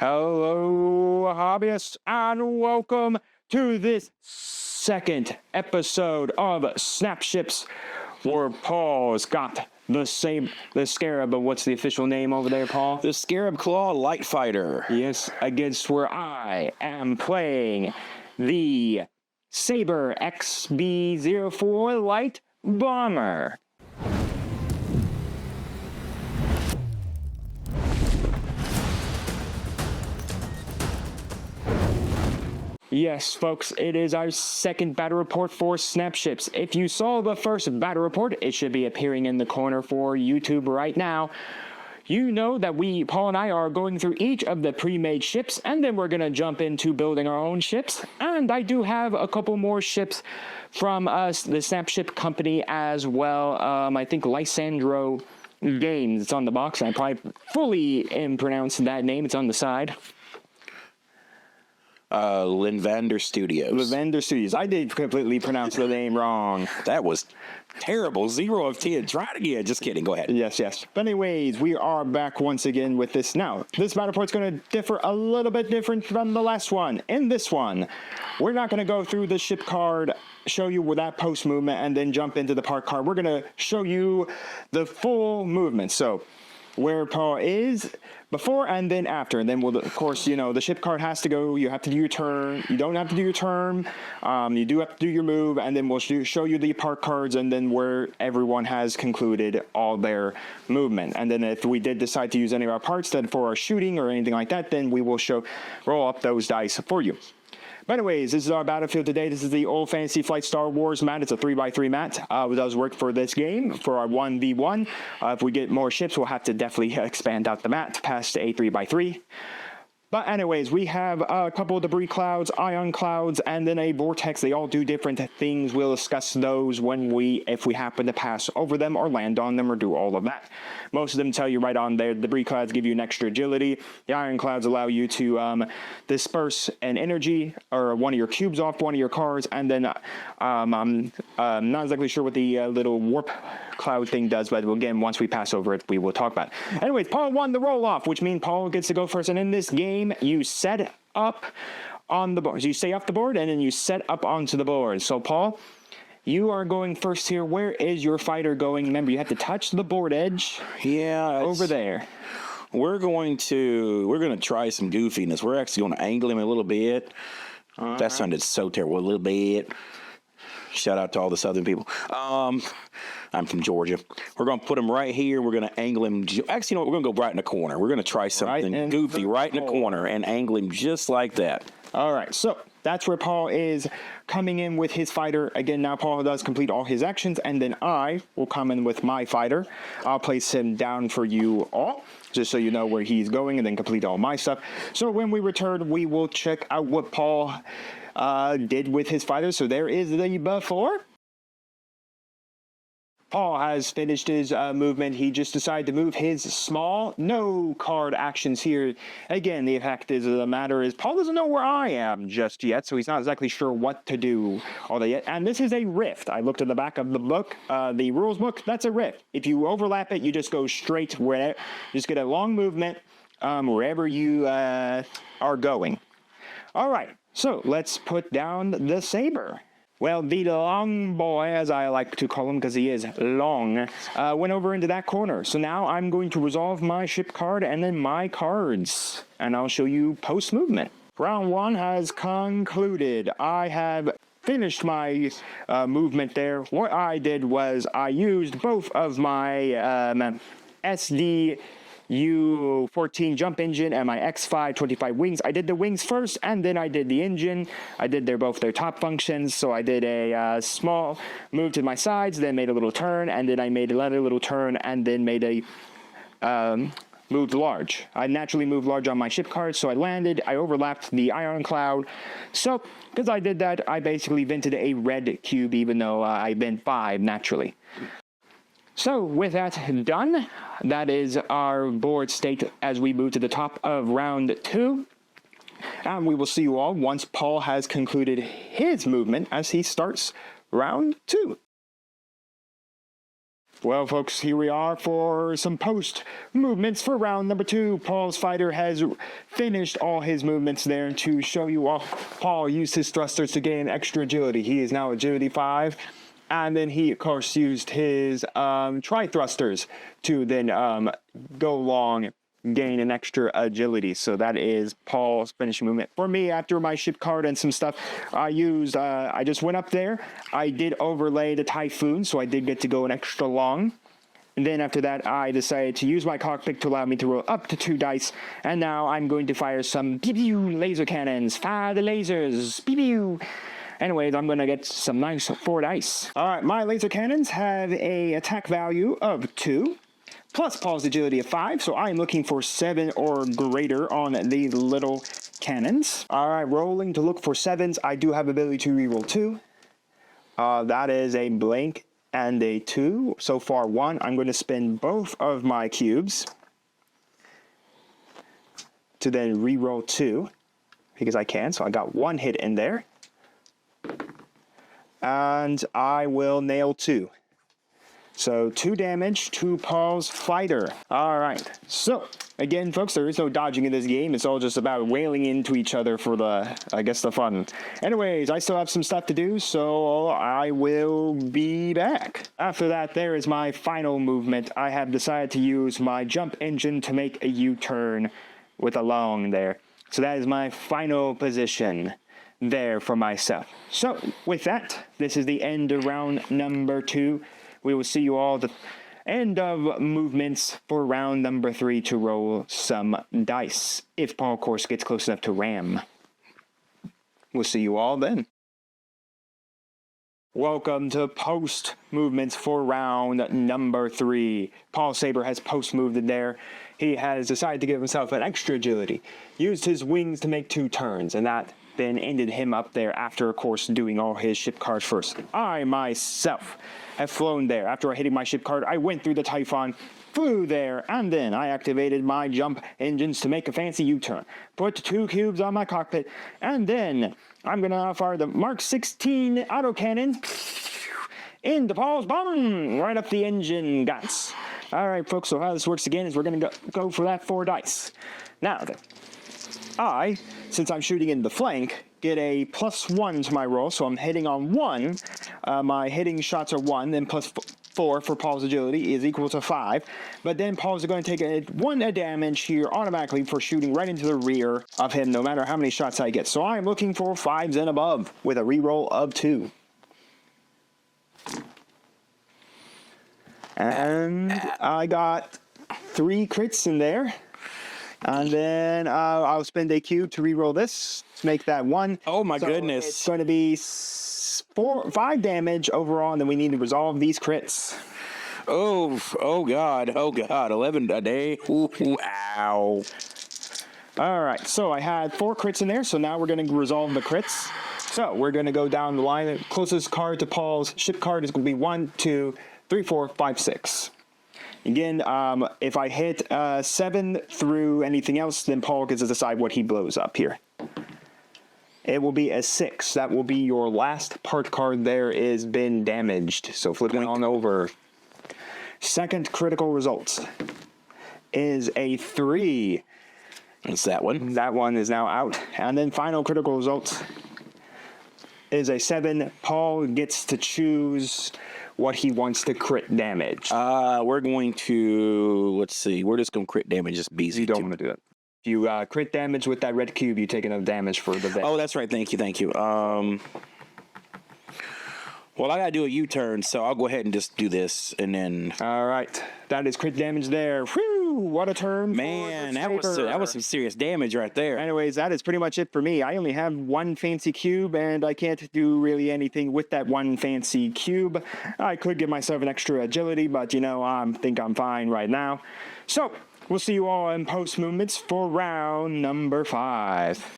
Hello, hobbyists, and welcome to this second episode of Snapships, where Paul's got the Scarab, but what's the official name over there, Paul? The Scarab KLAW Light Fighter. Yes, against where I am playing the Sabre XB-04 Light Bomber. Yes, folks, it is our second battle report for Snapships. If you saw the first battle report, it should be appearing in the corner for YouTube right now. You know that Paul and I are going through each of the pre-made ships, and then we're going to jump into building our own ships. And I do have a couple more ships from the Snapship company as well. I think Lynnvander Games, it's on the box. I probably fully pronounced that name. It's on the side. Lynnvander Studios. Lynnvander Studios. I did completely pronounce the name wrong. That was terrible. 0 of 10. Try it again. Just kidding. Go ahead. Yes, yes. But anyways, we are back once again with this. Now, this battle report's going to differ a little bit different from the last one. In this one, we're not going to go through the ship card, show you with that post movement, and then jump into the part card. We're going to show you the full movement. So, where Paul is before and then after, and then we'll, of course, you know, the ship card has to go. You have to do your turn. You don't have to do your turn. You do have to do your move, and then we'll show you the part cards, and then where everyone has concluded all their movement. And then if we did decide to use any of our parts then for our shooting or anything like that, then we will roll up those dice for you. But anyways, this is our battlefield today. This is the old Fantasy Flight Star Wars mat. It's a 3x3 mat. It does work for this game, for our 1v1. If we get more ships, we'll have to definitely expand out the mat past a 3x3. But anyways, we have a couple of debris clouds, ion clouds, and then a vortex. They all do different things. We'll discuss those if we happen to pass over them or land on them or do all of that. Most of them tell you right on there. The debris clouds give you an extra agility. The ion clouds allow you to disperse an energy or one of your cubes off one of your cards. And then I'm not exactly sure what the little warp cloud thing does, but again, once we pass over it, we will talk about it. Anyways, Paul won the roll-off, which means Paul gets to go first. And in this game, you set up on the board. So you stay off the board, and then you set up onto the board. So, Paul, you are going first here. Where is your fighter going? Remember, you have to touch the board edge. Yeah, over there. We're going to try some goofiness. We're actually going to angle him a little bit. That sounded so terrible. A little bit. Shout out to all the southern people. I'm from Georgia. We're going to put him right here. We're going to angle him. Actually, you know what? We're going to go right in the corner. We're going to try something goofy right in the corner and angle him just like that. All right. So that's where Paul is coming in with his fighter. Again, now Paul does complete all his actions, and then I will come in with my fighter. I'll place him down for you all, just so you know where he's going, and then complete all my stuff. So when we return, we will check out what Paul did with his fighter. So there is the before. Paul has finished his movement. He just decided to move his small, no card actions here. Again, the fact of the matter is Paul doesn't know where I am just yet, so he's not exactly sure what to do all that yet. And this is a rift. I looked at the back of the book, the rules book. That's a rift. If you overlap it, you just go straight where, just get a long movement wherever you are going. All right, so let's put down the Sabre. Well, the long boy, as I like to call him because he is long, went over into that corner. So now I'm going to resolve my ship card and then my cards. And I'll show you post-movement. Round 1 has concluded. I have finished my movement there. What I did was I used both of my SDU-14 jump engine and my X5-25 wings. I did the wings first, and then I did the engine. I did both their top functions. So I did a small move to my sides, then made a little turn, and then I made another little turn, and then made a moved large. I naturally moved large on my ship card, so I landed. I overlapped the ion cloud. So because I did that, I basically vented a red cube, even though I bent 5 naturally. So with that done, that is our board state as we move to the top of round 2. And we will see you all once Paul has concluded his movement as he starts round 2. Well, folks, here we are for some post movements for round number 2. Paul's fighter has finished all his movements there to show you all. Paul used his thrusters to gain extra agility. He is now agility 5. And then he, of course, used his tri-thrusters to then go long, gain an extra agility. So that is Paul's finishing movement. For me, after my ship card and some stuff, I just went up there. I did overlay the Typhoon, so I did get to go an extra long. And then after that, I decided to use my cockpit to allow me to roll up to 2 dice. And now I'm going to fire some pew laser cannons. Fire the lasers. Pew. Anyways, I'm going to get some nice 4 dice. All right, my laser cannons have a attack value of 2. Plus Paul's agility of 5, so I'm looking for 7 or greater on the little cannons. All right, rolling to look for 7s. I do have ability to reroll 2. That is a blank and a 2. So far 1. I'm going to spend both of my cubes to then reroll 2 because I can. So I got 1 hit in there. And I will nail 2. So 2 damage to Paul's fighter. All right. So again, folks, there is no dodging in this game. It's all just about wailing into each other for the fun. Anyways, I still have some stuff to do, so I will be back. After that, there is my final movement. I have decided to use my jump engine to make a U-turn with a long there. So that is my final position there for myself. So with that, this is the end of round number 2. We will see you all at the end of movements for round number 3 to roll some dice, if Paul, of course, gets close enough to ram. We'll see you all then. Welcome to post movements for round number 3. Paul Sabre has post moved in there. He has decided to give himself an extra agility, used his wings to make 2 turns, and that then ended him up there after, of course, doing all his ship cards first. I, myself, have flown there. After hitting my ship card, I went through the Typhon, flew there, and then I activated my jump engines to make a fancy U-turn. Put 2 cubes on my cockpit, and then I'm going to fire the Mark 16 autocannon into Paul's bum, right up the engine guts. All right, folks, so how this works again is we're going to go for that 4 dice. Now, I, since I'm shooting in the flank, get a +1 to my roll, so I'm hitting on 1. My hitting shots are 1, then +4 for Paul's agility is equal to 5. But then Paul's going to take 1 damage here automatically for shooting right into the rear of him, no matter how many shots I get. So I'm looking for 5s and above with a reroll of 2. And I got 3 crits in there. And then I'll spend a cube to reroll this to make that 1. Oh my goodness. It's going to be 5 damage overall, and then we need to resolve these crits. Oh God. 11 a day. Ooh, ow. All right, so I had 4 crits in there, so now we're going to resolve the crits. So we're going to go down the line. The closest card to Paul's ship card is going to be 1, 2, 3, 4, 5, 6. Again, if I hit 7 through anything else, then Paul gets to decide what he blows up here. It will be a 6. That will be your last part card there is been damaged. So flipping on over. Second critical result is a 3. It's that one. That one is now out. And then final critical result is a 7. Paul gets to choose what he wants to crit damage. We're going to, let's see, we're just going to crit damage just BZ. You don't want to do that. If you crit damage with that red cube, you take enough damage for the vet. Oh, that's right. Thank you. Well, I got to do a U-turn, so I'll go ahead and just do this, and then... All right. That is crit damage there. Whew, what a turn. Man, that was some serious damage right there. Anyways, that is pretty much it for me. I only have 1 fancy cube, and I can't do really anything with that 1 fancy cube. I could give myself an extra agility, but, I think I'm fine right now. So, we'll see you all in post movements for round number 5.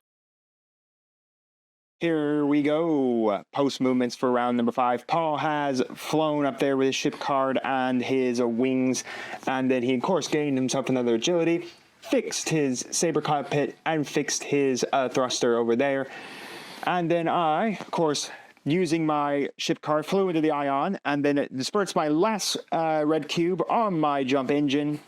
Here we go. Post movements for round number 5. Paul has flown up there with his ship card and his wings, and then he, of course, gained himself another agility, fixed his Sabre cockpit, and fixed his thruster over there. And then I, of course, using my ship card, flew into the ion, and then it disperses my last red cube on my jump engine.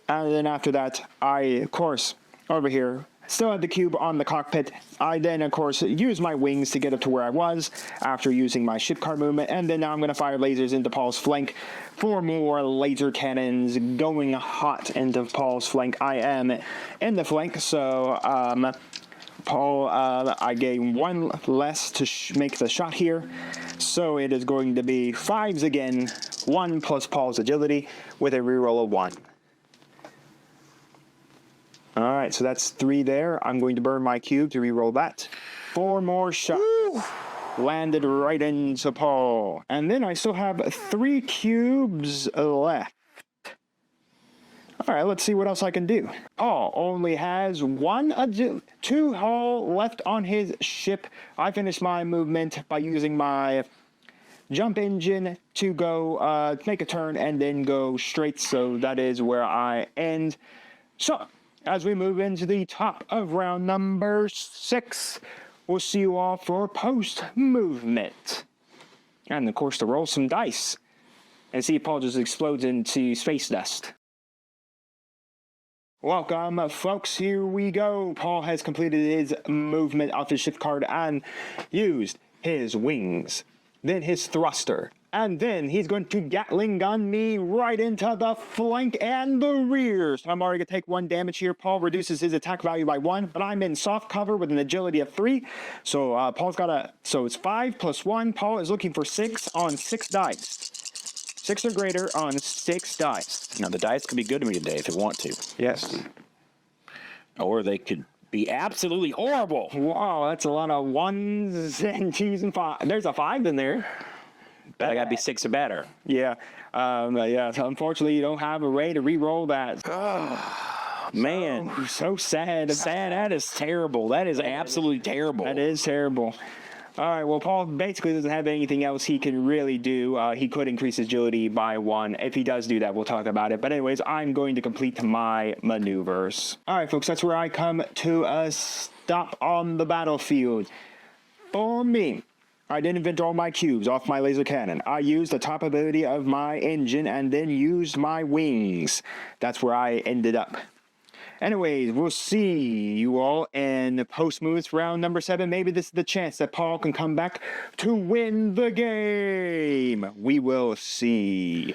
And then after that, I, of course, over here, still had the cube on the cockpit. I then, of course, used my wings to get up to where I was after using my ship card movement. And then now I'm going to fire lasers into Paul's flank for more laser cannons going hot into Paul's flank. I am in the flank, so Paul, I gain one less to make the shot here. So it is going to be 5s again, 1 plus Paul's agility with a reroll of 1. All right, so that's 3 there. I'm going to burn my cube to reroll that. 4 more shots. Woo! Landed right into Paul. And then I still have 3 cubes left. All right, let's see what else I can do. Paul only has 2 hull left on his ship. I finished my movement by using my jump engine to go make a turn and then go straight. So that is where I end. So as we move into the top of round number 6, we'll see you all for post-movement. And, of course, to roll some dice and see if Paul just explodes into space dust. Welcome, folks. Here we go. Paul has completed his movement off his shift card and used his wings, then his thruster, and then he's going to Gatling gun me right into the flank and the rear. So I'm already going to take 1 damage here. Paul reduces his attack value by 1, but I'm in soft cover with an agility of 3. So Paul's got so it's 5 plus 1. Paul is looking for 6 on 6 dice. 6 or greater on 6 dice. Now, the dice could be good to me today if they want to. Yes. Or they could be absolutely horrible. Wow, that's a lot of 1s and 2s and 5. There's a 5 in there. But I got to be 6 or better. Yeah. Yeah. So unfortunately, you don't have a way to re-roll that. Oh, man. So sad. Sad. That is terrible. That is absolutely terrible. That is terrible. All right, well, Paul basically doesn't have anything else he can really do. He could increase his agility by 1. If he does do that, we'll talk about it. But anyways, I'm going to complete my maneuvers. All right, folks, that's where I come to a stop on the battlefield. For me, I did invent all my cubes off my laser cannon. I used the top ability of my engine and then used my wings. That's where I ended up. Anyways, we'll see you all in post-moves round number 7. Maybe this is the chance that Paul can come back to win the game. We will see.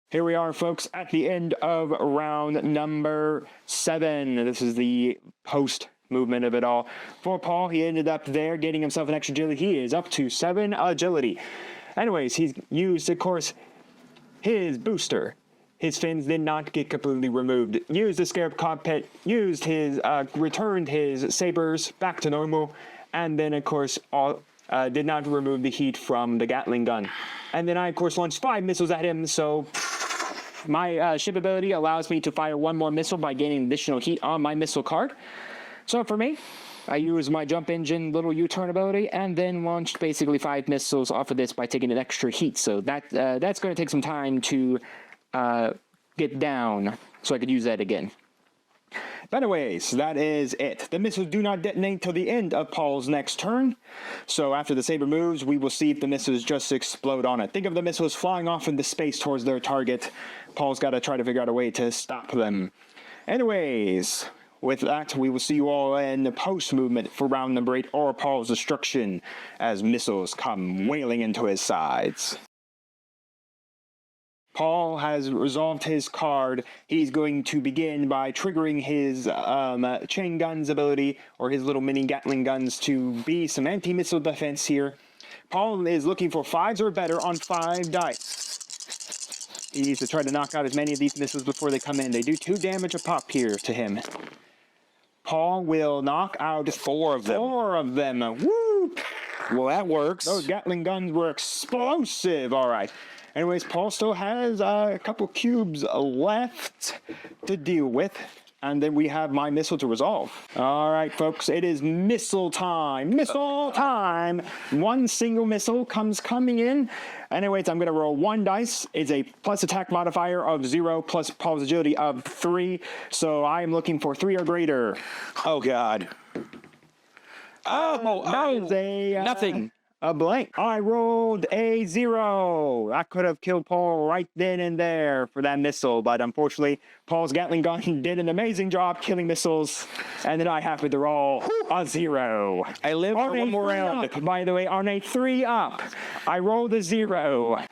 Here we are, folks, at the end of round number 7. This is the post-movement of it all. For Paul, he ended up there getting himself an extra agility. He is up to 7 agility. Anyways, he's used, of course, his booster. His fins did not get completely removed. Used the Scarab cockpit, used his, returned his sabers back to normal, and then, of course, did not remove the heat from the Gatling gun. And then I, of course, launched 5 missiles at him, so my ship ability allows me to fire 1 more missile by gaining additional heat on my missile card. So for me, I used my jump engine little U-turn ability and then launched basically 5 missiles off of this by taking an extra heat. So that's going to take some time to get down so I could use that again. But anyways, that is it. The missiles do not detonate till the end of Paul's next turn. So after the saber moves, we will see if the missiles just explode on it. Think of the missiles flying off into space towards their target. Paul's got to try to figure out a way to stop them. Anyways, with that, we will see you all in the post-movement for round number 8, or Paul's destruction, as missiles come wailing into his sides. Paul has resolved his card. He's going to begin by triggering his chain guns ability, or his little mini Gatling guns, to be some anti-missile defense here. Paul is looking for 5s or better on 5 dice. He needs to try to knock out as many of these missiles before they come in. They do 2 damage a pop here to him. Paul will knock out 4 of them. 4 of them. Woo! Well, that works. Those Gatling guns were explosive. All right. Anyways, Paul still has a couple cubes left to deal with, and then we have my missile to resolve. All right, folks, it is missile time. Missile time! 1 single missile comes coming in. Anyways, I'm going to roll 1 dice. It's a plus attack modifier of 0 plus Paul's agility of 3. So I am looking for 3 or greater. Oh, God. That is a nothing. A blank. I rolled a 0. I could have killed Paul right then and there for that missile, but unfortunately, Paul's Gatling gun did an amazing job killing missiles, and then I happened to roll a 0. I live for one more round. By the way, on a 3 up, I rolled a 0.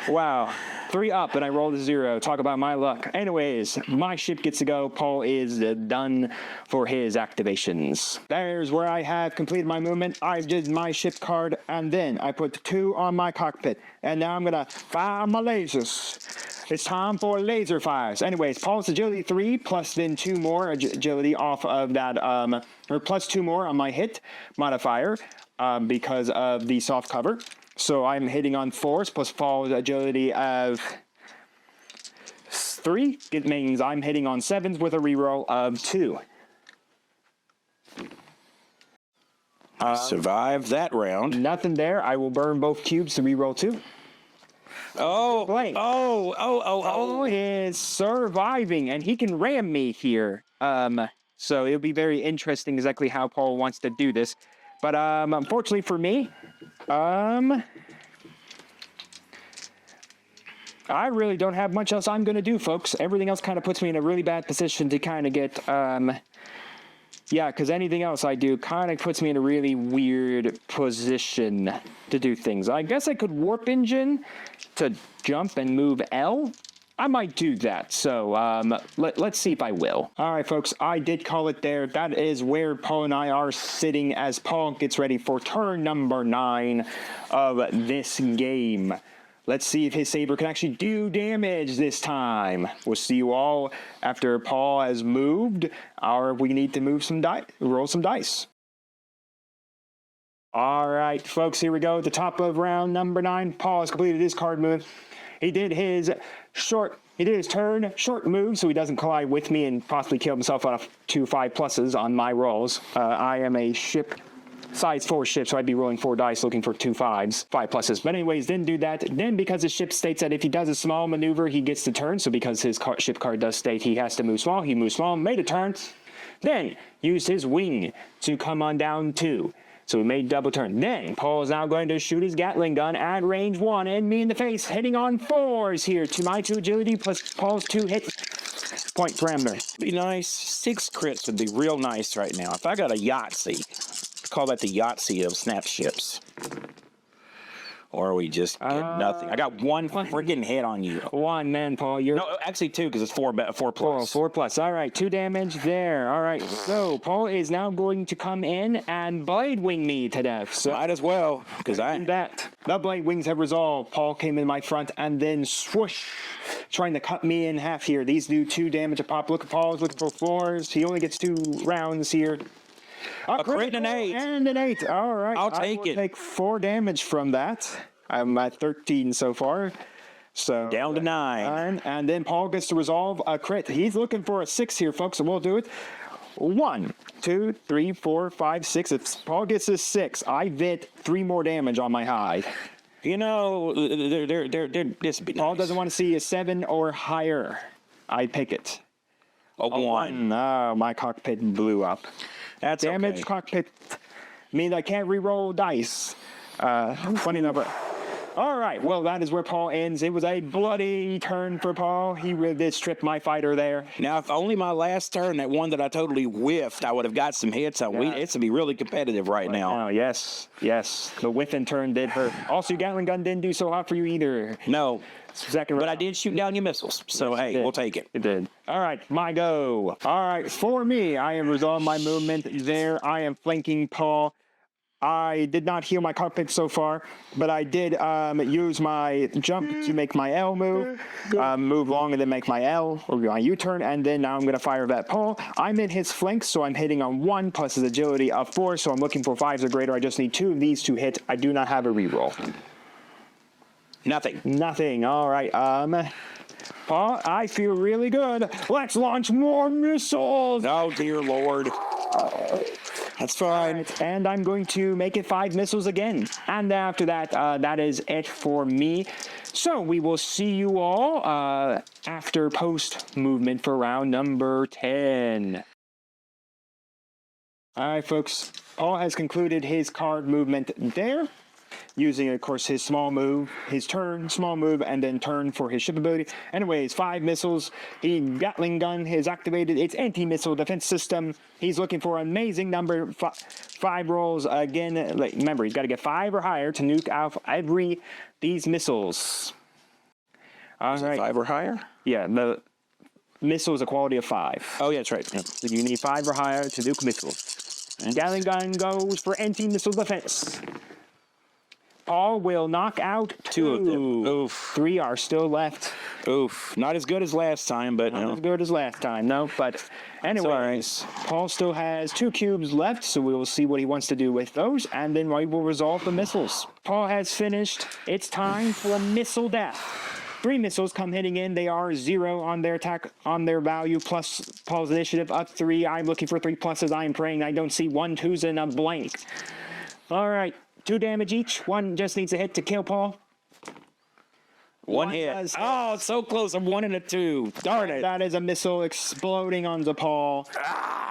Wow. 3 up and I rolled a 0. Talk about my luck. Anyways, my ship gets to go. Paul is done for his activations. There's where I have completed my movement. I did my ship card and then I put 2 on my cockpit. And now I'm going to fire my lasers. It's time for laser fires. Anyways, Paul's agility 3 plus then 2 more agility off of that, or plus 2 more on my hit modifier because of the soft cover. So I'm hitting on 4s plus Paul's agility of 3. It means I'm hitting on 7s with a reroll of 2. Survive that round. Nothing there. I will burn both cubes to reroll 2. Oh, he's surviving, and he can ram me here. So it'll be very interesting exactly how Paul wants to do this. But unfortunately for me, I really don't have much else I'm going to do, folks. Everything else kind of puts me in a really bad position to kind of get, yeah, because anything else I do kind of puts me in a really weird position to do things. I guess I could warp engine to jump and move L. I might do that, so let's see if I will. All right, folks, I did call it there. That is where Paul and I are sitting as Paul gets ready for turn number 9 of this game. Let's see if his Sabre can actually do damage this time. We'll see you all after Paul has moved, or we need to move some dice, roll some dice. All right, folks, here we go. At the top of round number 9, Paul has completed his card move. He did his turn short move so he doesn't collide with me and possibly kill himself on 2 5+s on my rolls. I am a ship, size 4 ship, so I'd be rolling 4 dice looking for 2 5s, 5+s. But anyways, didn't do that. Then because his ship states that if he does a small maneuver, he gets the turn. So because his ship card does state he has to move small, he moved small, made a turn. Then used his wing to come on down 2. So we made double turn. Then Paul is now going to shoot his Gatling gun at range 1 and me in the face, hitting on 4s here to my 2 agility plus Paul's 2 hit point parameter. Be nice. 6 crits would be real nice right now. If I got a 𝐒𝐲𝐷, I call that the 𝐒𝐲𝐷 of snap ships. Or we just get nothing. I got 1 freaking hit on you. 1, man, Paul. You're no, actually 2 because it's 4 plus. 4 plus. All right, 2 damage there. All right, so Paul is now going to come in and blade wing me to death. So might as well, because that. The blade wings have resolved. Paul came in my front and then swoosh, trying to cut me in half here. These do 2 damage a pop. Look at Paul's looking for 4s. He only gets 2 rounds here. A crit and an 8. And an 8. All right. I'll take it. Take 4 damage from that. I'm at 13 so far. So down to 9. And then Paul gets to resolve a crit. He's looking for a 6 here, folks, so we'll do it. 1, 2, 3, 4, 5, 6. If Paul gets a 6, I get 3 more damage on my hide. You know, this would be nice. Paul doesn't want to see a 7 or higher. I pick it. A 1. No, my cockpit blew up. That's damage okay. Cockpit means I can't re-roll dice. Funny number. All right, well, that is where Paul ends. It was a bloody turn for Paul. He really did strip my fighter there. Now, if only my last turn, that one that I totally whiffed, I would have got some hits on. Yeah. It's to be really competitive right now. Oh, yes. The whiffing turn did hurt. Also, your Gatling gun didn't do so hot for you either. No. Second but I did shoot down your missiles, so yes, hey, we'll take it. It did. All right, my go. All right, for me, I am resolving my movement there. I am flanking Paul. I did not heal my cockpit so far, but I did use my jump to make my L move, move long and then make my L, or my U-turn, and then now I'm going to fire at Paul. I'm in his flank, so I'm hitting on 1 plus his agility of 4, so I'm looking for 5s or greater. I just need 2 of these to hit. I do not have a reroll. Nothing. All right. Paul, I feel really good. Let's launch more missiles. Oh, dear Lord. That's fine. Right, and I'm going to make it 5 missiles again. And after that, that is it for me. So we will see you all after post movement for round number 10. All right, folks. Paul has concluded his card movement there, using, of course, his small move, his turn, small move, and then turn for his ship ability. Anyways, 5 missiles. The Gatling gun has activated its anti-missile defense system. He's looking for an amazing number, 5 rolls. Again, remember, he's got to get 5 or higher to nuke out these missiles. All right. 5 or higher? Yeah, the missile is a quality of 5. Oh, yeah, that's right. Yeah. So you need 5 or higher to nuke missiles. And Gatling gun goes for anti-missile defense. Paul will knock out 2 of them. Oof. 3 are still left. Oof. Not as good as last time, but Not as good as last time, no. But anyways, Paul still has 2 cubes left, so we will see what he wants to do with those, and then we will resolve the missiles. Paul has finished. It's time for a missile death. 3 missiles come hitting in. They are 0 on their attack, on their value, plus Paul's initiative up 3. I'm looking for 3 pluses. I'm praying I don't see 1 2s and a blank. All right, 2 damage each. 1 just needs a hit to kill Paul. 1 hit. Does. Oh, so close. I'm 1 and a 2. Darn it. That is a missile exploding onto Paul.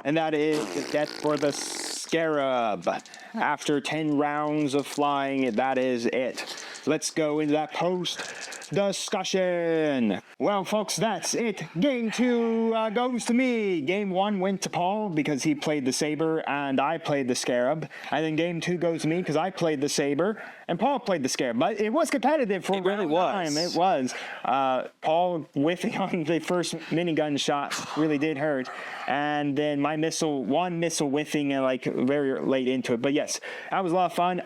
And that is the death for the Scarab. After 10 rounds of flying, that is it. Let's go into that post-discussion. Well, folks, that's it. Game 2 goes to me. Game 1 went to Paul because he played the Sabre and I played the Scarab. And then Game 2 goes to me because I played the Sabre and Paul played the Scarab. But it was competitive for a really was. time. It was. Paul whiffing on the first minigun shot really did hurt. And then my missile, 1 missile whiffing like very late into it. But yes, that was a lot of fun.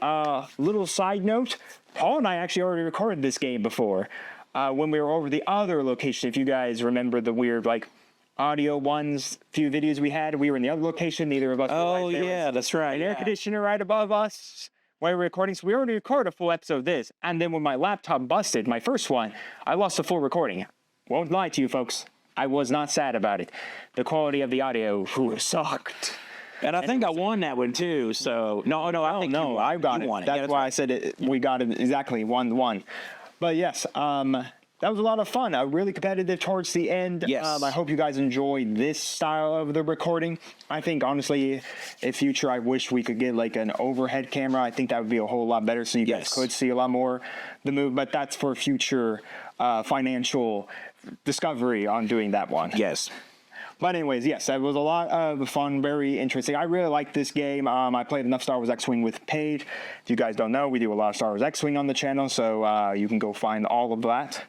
Little side note, Paul and I actually already recorded this game before when we were over the other location. If you guys remember the weird audio few videos we had, we were in the other location. Neither of us. Oh, yeah, that's right. An air conditioner right above us while we were recording. So we already recorded a full episode of this. And then when my laptop busted, my first one, I lost the full recording. Won't lie to you, folks. I was not sad about it. The quality of the audio sucked. And I think I won that one too. So no, I think I got it. That's why I said we got it exactly 1-1. But yes, that was a lot of fun. Really competitive towards the end. Yes. I hope you guys enjoyed this style of the recording. I think honestly, in future, I wish we could get an overhead camera. I think that would be a whole lot better, so you guys could see a lot more the move. But that's for future financial discovery on doing that one. Yes. But anyways, yes, it was a lot of fun, very interesting. I really like this game. I played enough Star Wars X-Wing with Paige. If you guys don't know, we do a lot of Star Wars X-Wing on the channel, so you can go find all of that.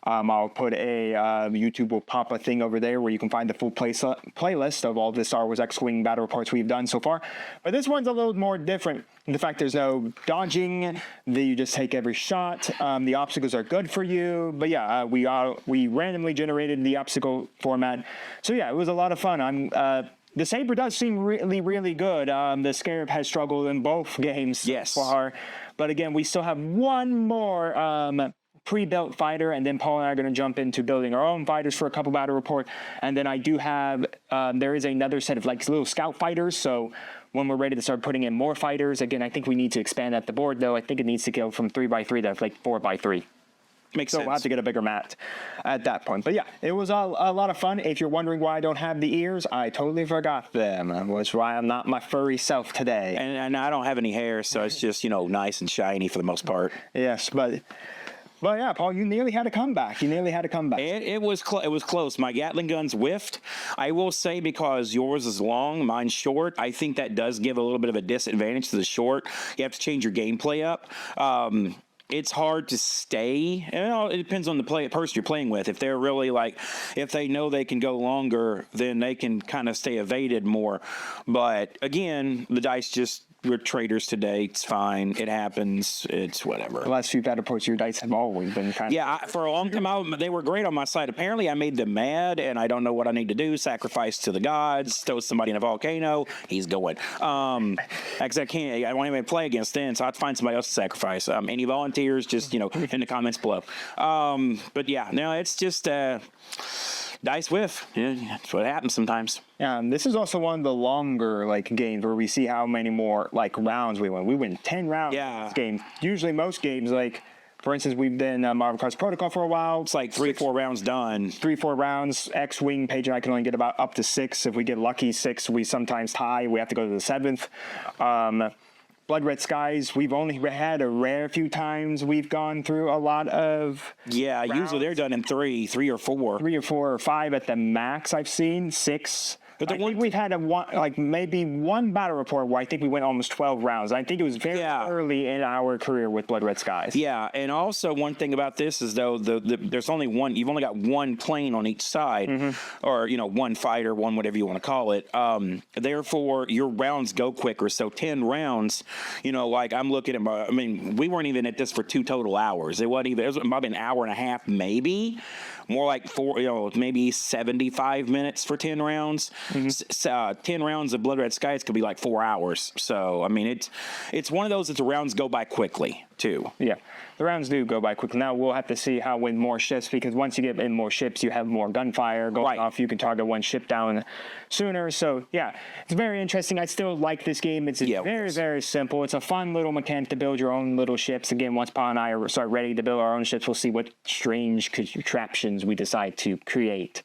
I'll put YouTube will pop a thing over there where you can find the full playlist of all the Star Wars X-Wing battle reports we've done so far. But this one's a little more different. In fact, there's no dodging. You just take every shot. The obstacles are good for you. But yeah, we randomly generated the obstacle format. So yeah, it was a lot of fun. The Sabre does seem really, really good. The Scarab has struggled in both games so far. But again, we still have one more pre-built fighter, and then Paul and I are going to jump into building our own fighters for a couple battle report. And then I do have, there is another set of little scout fighters. So when we're ready to start putting in more fighters, again, I think we need to expand at the board, though. I think it needs to go from 3x3 to 4x3. Makes so sense. We'll have to get a bigger mat at that point. But yeah, it was a lot of fun. If you're wondering why I don't have the ears, I totally forgot them. That's why I'm not my furry self today. And I don't have any hair, so it's just, nice and shiny for the most part. Yes, but yeah, Paul, you nearly had a comeback. It was close. My Gatling guns whiffed. I will say, because yours is long, mine's short, I think that does give a little bit of a disadvantage to the short. You have to change your gameplay up. It's hard to stay. It depends on the person you're playing with. If they're really if they know they can go longer, then they can kind of stay evaded more. But again, the dice we're traders today. It's fine. It happens. It's whatever. The last few battle reports, your dice have always been kind of... for a long time, they were great on my side. Apparently, I made them mad, and I don't know what I need to do. Sacrifice to the gods. Throw somebody in a volcano. He's going. Because I won't even play against them, so I have to find somebody else to sacrifice. Any volunteers, just, in the comments below. But yeah, no, it's just... dice whiff. Yeah, that's what happens sometimes. Yeah, and this is also one of the longer games where we see how many more rounds we win. We win 10 rounds in this game. Usually most games For instance, we've been Marvel Crisis Protocol for a while. It's like 3 or 4 rounds done. 3-4 rounds. X-Wing, Paige and I can only get about up to 6. If we get lucky, 6, we sometimes tie. We have to go to the 7th. Blood Red Skies, we've only had a rare few times we've gone through a lot of rounds. Usually they're done in 3 or 4. 3 or 4 or 5 at the max I've seen. 6. But I think we've had maybe one battle report where I think we went almost 12 rounds. I think it was very early in our career with Blood Red Skies. Yeah, and also one thing about this is though there's only one. You've only got one plane on each side, or one fighter, one whatever you want to call it. Therefore, your rounds go quicker. So 10 rounds, like I'm looking at I mean, we weren't even at this for 2 total hours. It wasn't even. It was probably an hour and a half, maybe. More like 4, maybe 75 minutes for 10 rounds. 10 rounds of Blood Red Skies could be like 4 hours. So, I mean, it's one of those that the rounds go by quickly, too. Yeah, the rounds do go by quickly. Now, we'll have to see how with more ships, because once you get in more ships, you have more gunfire going off. You can target one ship down sooner. So, yeah, it's very interesting. I still like this game. It's very, very simple. It's a fun little mechanic to build your own little ships. Again, once Paul and I start ready to build our own ships, we'll see what strange contraptions we decide to create.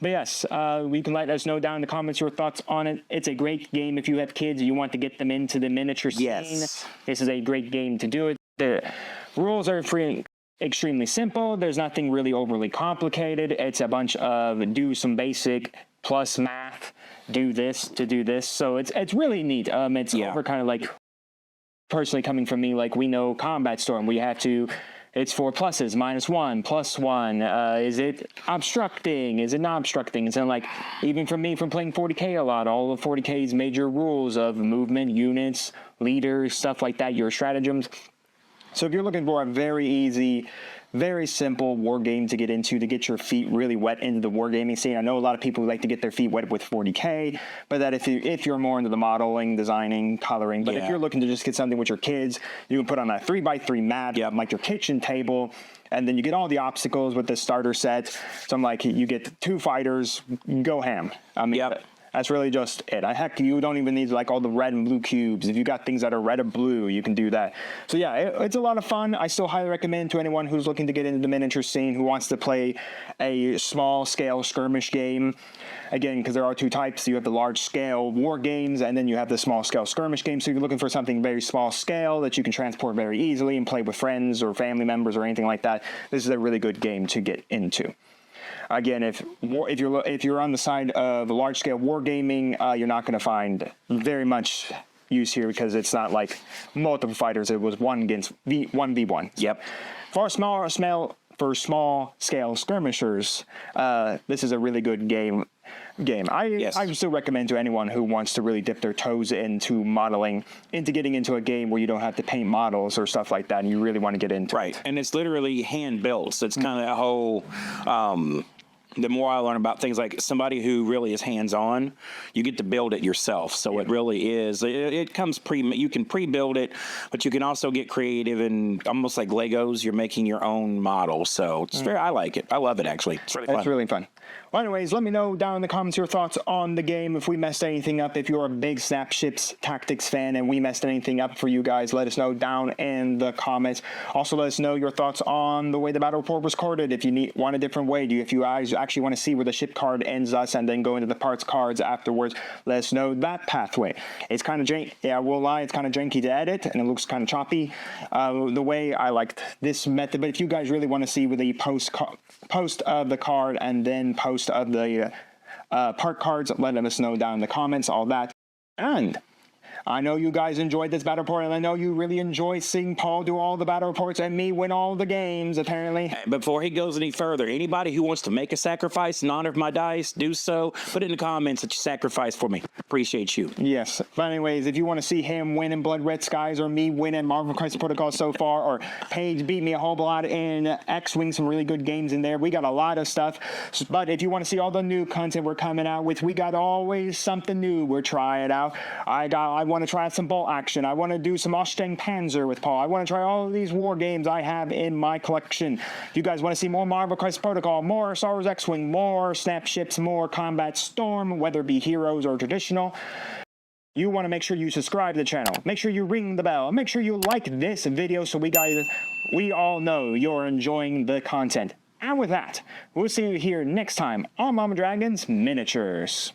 But yes, you can let us know down in the comments your thoughts on it. It's a great game if you have kids and you want to get them into the miniature scene. Yes. This is a great game to do it. The rules are extremely simple. There's nothing really overly complicated. It's a bunch of do some basic plus math, do this to do this. So it's really neat. It's over kind of like, personally coming from me, like we know Combat Storm. We have to, it's 4 pluses, -1, +1. Is it obstructing? Is it not obstructing? And so like, even from me from playing 40K a lot, all of 40K's major rules of movement, units, leaders, stuff like that, your stratagems. So if you're looking for a very easy, very simple war game to get into, to get your feet really wet into the wargaming scene. I know a lot of people like to get their feet wet with 40K, but that if you're more into the modeling, designing, coloring, but if you're looking to just get something with your kids, you can put on a 3x3 mat, like your kitchen table, and then you get all the obstacles with the starter set. So I'm like, you get 2 fighters, go ham. I mean, that's really just it. Heck, you don't even need like all the red and blue cubes. If you got things that are red or blue, you can do that. So yeah, it's a lot of fun. I still highly recommend to anyone who's looking to get into the miniature scene, who wants to play a small scale skirmish game. Again, because there are 2 types. You have the large scale war games, and then you have the small scale skirmish games. So if you're looking for something very small scale that you can transport very easily and play with friends or family members or anything like that, this is a really good game to get into. Again, if you're on the side of large-scale wargaming, you're not going to find very much use here, because it's not like multiple fighters. It was 1v1. Yep. For small-scale skirmishers, this is a really good game. I still recommend to anyone who wants to really dip their toes into modeling, into getting into a game where you don't have to paint models or stuff like that, and you really want to get into it. And it's literally hand-built, so it's kind of that whole... the more I learn about things, like somebody who really is hands-on, you get to build it yourself. So it really is. It comes you can pre-build it, but you can also get creative and almost like Legos. You're making your own model. So it's I like it. I love it, actually. It's really fun. It's really fun. Well, anyways, let me know down in the comments your thoughts on the game. If we messed anything up, if you're a big Snapships Tactics fan and we messed anything up for you guys, let us know down in the comments. Also, let us know your thoughts on the way the battle report was corded. If you want a different way, if you guys actually want to see where the ship card ends us and then go into the parts cards afterwards, let us know that pathway. It's kind of janky. Yeah, I will lie, it's kind of janky to edit and it looks kind of choppy. The way I liked this method, but if you guys really want to see with the post of the card and then post of the part cards, let us know down in the comments, all that. And I know you guys enjoyed this battle report, and I know you really enjoy seeing Paul do all the battle reports and me win all the games, apparently. Before he goes any further, anybody who wants to make a sacrifice in honor of my dice, do so. Put it in the comments that you sacrifice for me. Appreciate you. Yes. But anyways, if you want to see him win in Blood Red Skies, or me win in Marvel Crisis Protocol so far, or Paige beat me a whole lot in X-Wing, some really good games in there. We got a lot of stuff. But if you want to see all the new content we're coming out with, we got always something new we're trying out. I want to try out some bolt action. I want to do some Ostang Panzer with Paul. I want to try all of these war games I have in my collection. If you guys want to see more Marvel Crisis Protocol, more Star Wars X-Wing, more Snapships, more Combat Storm, whether it be heroes or traditional, you want to make sure you subscribe to the channel. Make sure you ring the bell. Make sure you like this video so we all know you're enjoying the content. And with that, we'll see you here next time on Mama Dragon's Miniatures.